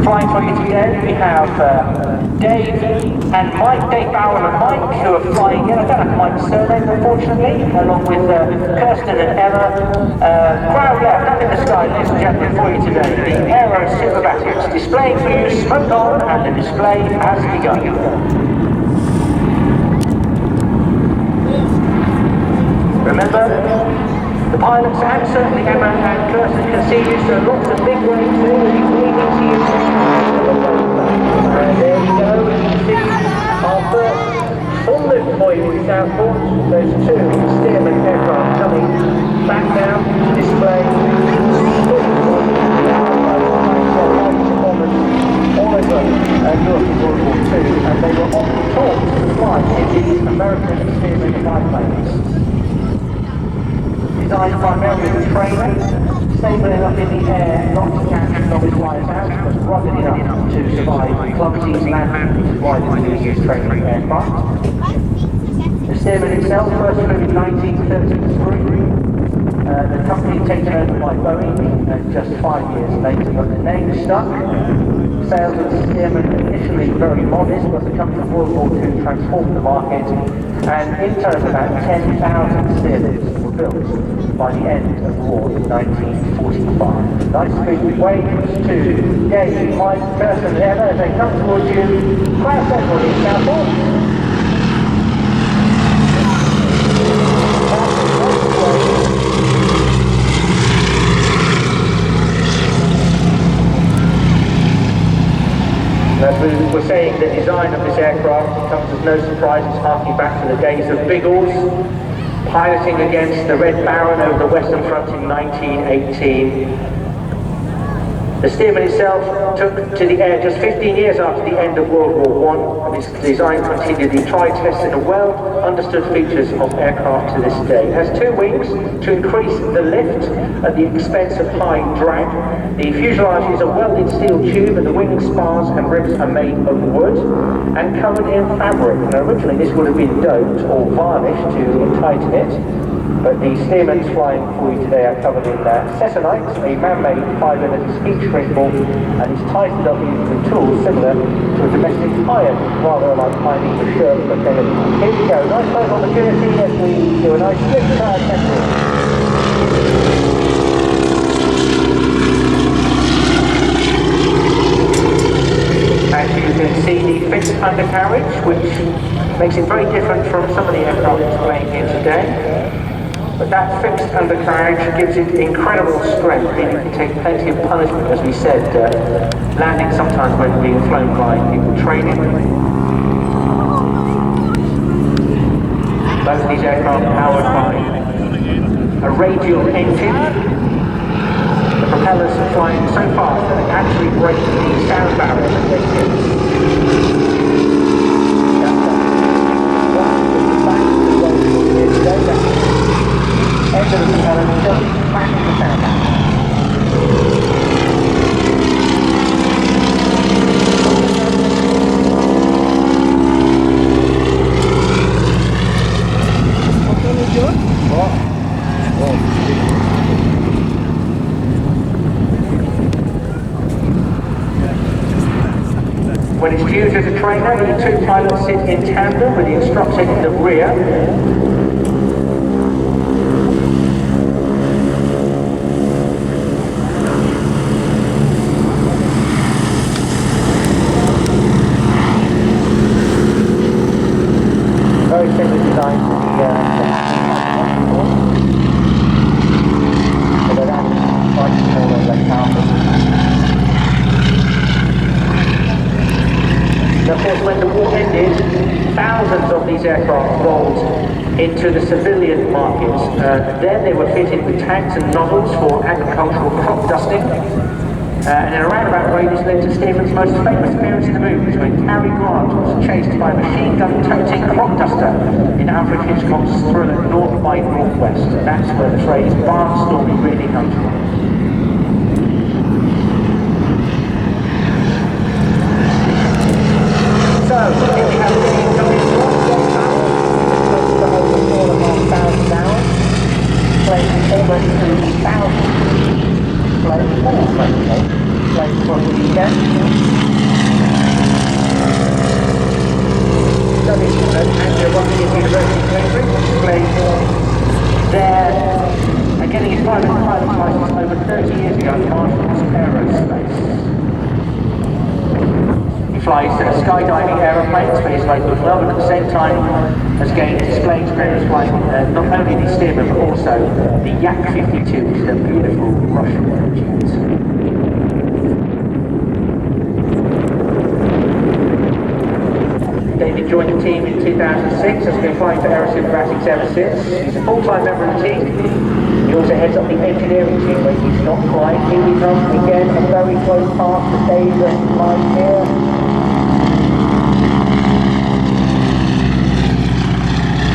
Flying for you today, we have Dave and Mike, Dave Bowen and Mike, who are flying in. I don't have Mike's surname, unfortunately, along with Kirsten and Emma. Crowd left up in the sky, ladies and gentlemen, for you today. The Aerosuperbatic displaying for you smoke on, and the display has begun. Remember, the pilots and certainly Emma and Kirsten can see you, so lots of big waves there will be waving to you. And there we go, you can see our first full lift point in Southport. Those two steerman aircraft coming back down to display all over Europe in World War II, and they were often taught to fly in the American steerman biplanes. Designed primarily as a trainer, stable enough in the air not to catch novice flyers out, but rugged enough to survive clumsy landing, which is why they use training aircraft. The steerman itself first flew in 1933. The company taken over by Boeing just 5 years later, but the name stuck. Sales of the steerman initially very modest, but the coming of World War II transformed the market, and in total about 10,000 steermans were built by the end of the war in 1945. Nice big waves to Dave, Mike, Kirsten and Emma as they come towards you. Crowd central in Southport. As we were saying, the design of this aircraft comes as no surprise. It's harking back to the days of Biggles, piloting against the Red Baron over the Western Front in 1918. The steerman itself took to the air just 15 years after the end of World War I, and its design continued the tried, tested and well understood features of aircraft to this day. It has two wings to increase the lift at the expense of high drag. The fuselage is a welded steel tube, and the wing spars and ribs are made of wood and covered in fabric. Now originally this would have been doped or varnished to tighten it, but the steermans flying for you today are covered in Cesonite, a man-made fibre that is heat shrinkable and is tightened up using tools similar to a domestic iron, rather like ironing a shirt. But here we go, nice close opportunity as we do a nice slip testing. As you can see, the fixed undercarriage, which makes it very different from some of the aircraft displaying here today. But that fixed undercarriage gives it incredible strength, meaning it can take plenty of punishment, as we said, landing sometimes when being flown by people training. Both of these aircraft are powered by a radial engine. The propellers are flying so fast that they actually break the sound barrier that they hit. End of the propeller just smashing the sound barrier. When it's used as a trainer, the two pilots sit in tandem with the instructor in the rear. Very similar design to but they're actually quite smaller and less powerful. And of course, when the war ended, thousands of these aircraft rolled into the civilian markets. Then they were fitted with tanks and nozzles for agricultural crop dusting. And in a roundabout way, this led to Stephen's most famous appearance in the movies, when Cary Grant was chased by a machine gun toting crop duster in Alfred Hitchcock's thriller North by Northwest. And that's where the phrase barnstorming really comes from. So, here we have the incoming to over 4,500 hours, playing almost 2,000. Play for the weekend. flies skydiving aeroplanes for his local club, and at the same time has gained display experience flying not only the Steamer but also the Yak-52, which is a beautiful Russian jet. David joined the team in 2006, has been flying for Aerosuperbatics ever since. He's a full-time member of the team. He also heads up the engineering team when he's not flying. Here we come again, a very close pass to David flying here.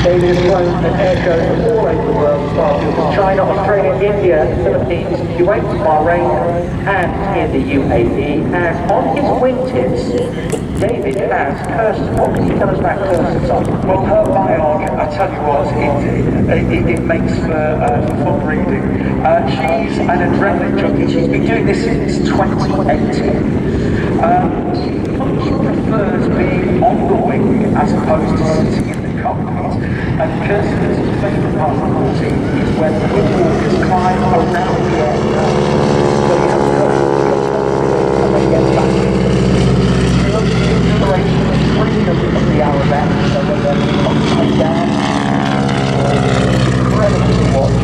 David has flown at airshows all over the world, starting from China, Australia, India, the Philippines, Kuwait, Bahrain, and in the UAE. And on his wingtips, David has Kirsten. What can you tell us about Kirsten, Simon? Well, her biog, I tell you what, it makes for fun reading. She's an adrenaline junkie. She's been doing this since 2018. She prefers being on the wing as opposed to sitting in the cockpit. And Kirsten's favourite part of the team is when the Wingwalkers climb around the area. So you have Kirsten and they get back in. Freedom of the hour back, so when they're upside down, incredible to watch.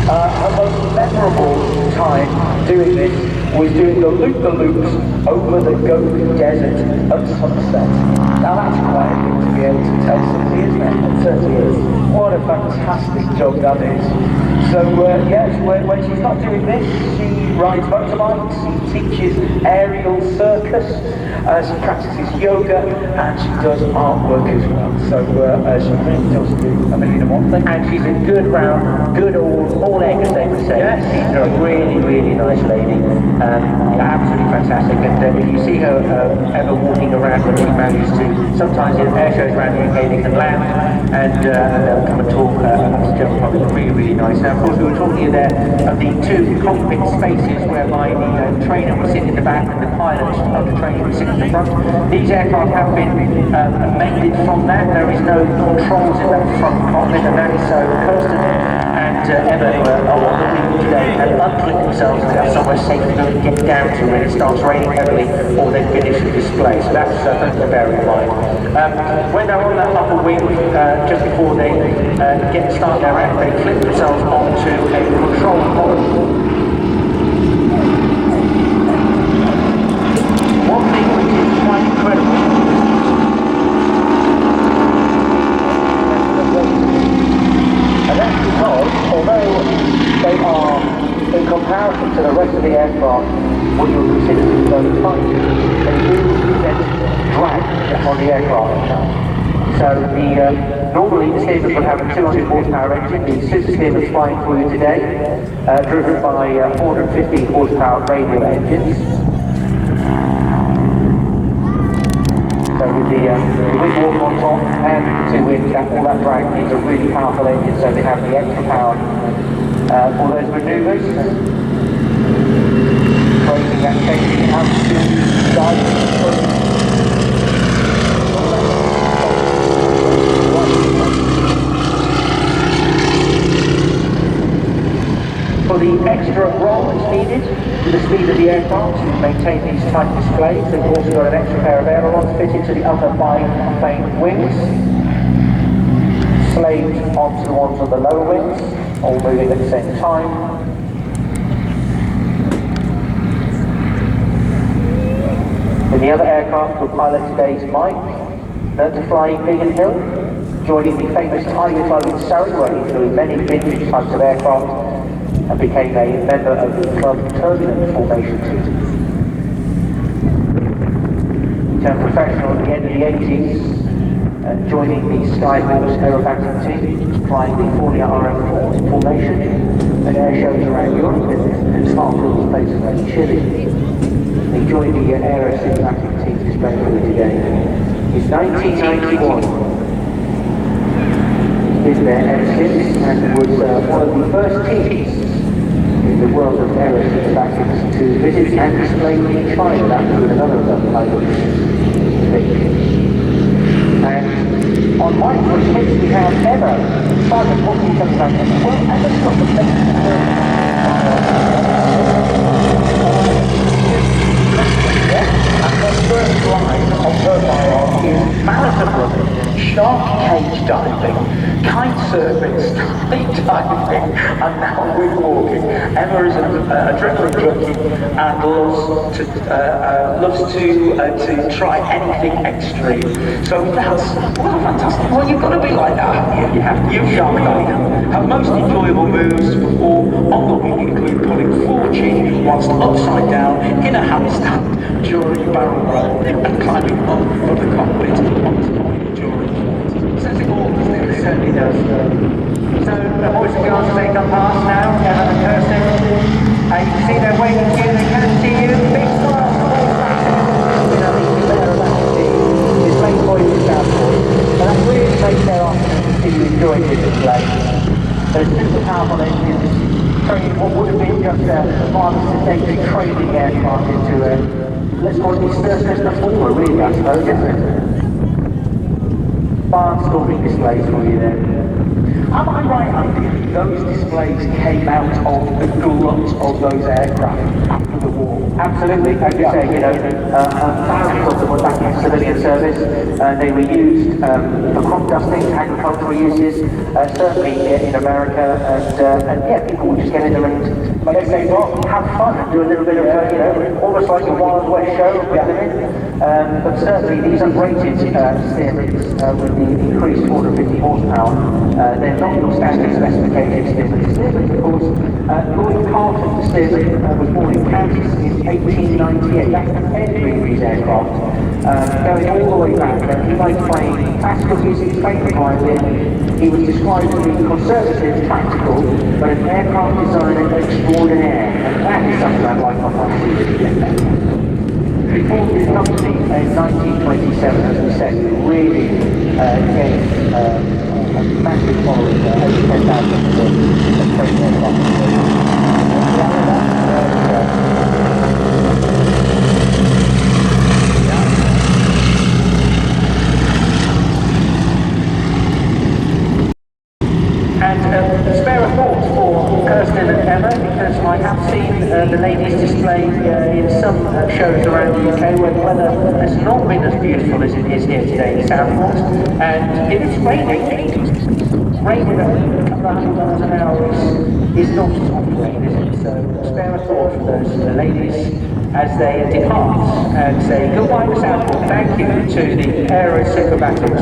Her most memorable time doing this was doing the loop-the-loops over the Gobi Desert at sunset. Now that's quite a thing to be able to tell somebody, isn't it? It certainly is. What a fantastic job that is. So yes, when she's not doing this, she rides motorbikes, she teaches aerial circus, she practices yoga, and she does artwork as well. So she really does do a million and one things. And she's a good round, good all egg, as they would say. Yes. She's a really, really nice lady. Absolutely fantastic. And if you see her ever walking around when she manages to, sometimes in air shows around the UK, they can land and they'll come and talk to the general public. Really, really nice. Now, of course, we were talking there of the two cockpit spaces whereby the trainer would sit in the back and the pilot of the trainer would sit in the front. These aircraft have been amended from that. There is no controls in that front cockpit, and that is so Kirsten and Emma are on the wing today and unclip themselves to have somewhere safe to get down to when it starts raining heavily or they finish the display. So that's something to bear in mind. When they're on that upper wing, just before they start their act, they clip themselves onto a control column. One thing which is quite incredible, and that's because although they are, in comparison to the rest of the aircraft, what you would consider to be very tight, they do present drag on the aircraft. So normally the Steamers would have a 200 horsepower engine. The Super Steamers flying for you today, driven by 450 horsepower radial engines. So with the Wingwalker on top and two wings, all that drag needs a really powerful engine, so they have the extra power for those manoeuvres. Creating that changing altitude, guidance, for the extra roll that's needed to the speed of the aircraft to maintain these tight displays, they've also got an extra pair of ailerons fitted to the upper biplane wings, slaved onto the ones on the lower wings, all moving at the same time. In the other aircraft, the pilot today is Mike, learned to fly Biggin Hill, joining the famous Tiger Club in Surrey, where he flew many vintage types of aircraft and became a member of the club turbulent formation team. He turned professional at the end of the 80s, joining the Skyhawks Aerobatic team, flying the Formula RM4 formation at air shows around Europe and Southport places like Chile. He joined the Aerosuperbatic team displayed for today. In 1991. He's been there ever since and was one of the first teams in the world of Aerosuperbatics to visit and display in China. That was another of them, I would think. And on my footsteps we have Emma. Simon, what can you tell us about Emma? Well, Emma's got the best and the first line of shark cage diving, kite surfing, skydiving, and now wingwalking. Emma is an adrenaline junkie and loves to try anything extreme. So that's fantastic. Well, you've got to be like that, haven't you? You have to. You shark diving. Her most enjoyable moves to perform on the wing include pulling 4G whilst upside down in a handstand during barrel roll and climbing up from the cockpit onto the wing during flight. Says it all, doesn't it? It certainly does. So the boys and girls, as they come past now, Emma and Kirsten, you can see they're waving to you, they can't see you, big smile for all that. You know, they're about the display boys in Southport, and that really makes their afternoon to see you enjoying this display. There's super powerful engines, turning what would have been just a marvelous sedate training aircraft into a, let's call it the Sturgis performer, really, I suppose, isn't it? Barnstorming displays for you there. Am I right, Andy? Those displays came out of the glut of those aircraft after the war. Absolutely, as you say, you know, thousands of them were back in civilian service. They were used for crop dusting, agricultural uses, certainly in America, and yeah, people would just get in them and have fun and do a little bit of, you know, almost like a Wild West show. But certainly these uprated steerments with the increased 450 horsepower, they're not your standard specification steerments. Steerments, of course, Lloyd Carter, the steerman, was born in Kansas in 1898. That's the pedigree of these aircraft, going all the way back. He liked playing classical music, favourite violin. He was described as being conservative, practical, but an aircraft designer extraordinaire. And that is something I'd like on my CV. He formed his company in 1927, as we said, really gained a massive following, over 10,000 training aircraft. And spare a thought for Kirsten and Emma, because I have seen the ladies displayed in some shows around the UK where the weather has not been as beautiful as it is here today in Southport, and if it's raining, raining at a couple of hundred miles an hour is not top rain, is it? So spare a thought for those ladies as they depart and say goodbye to Southport. Thank you to the Aerosuperbatic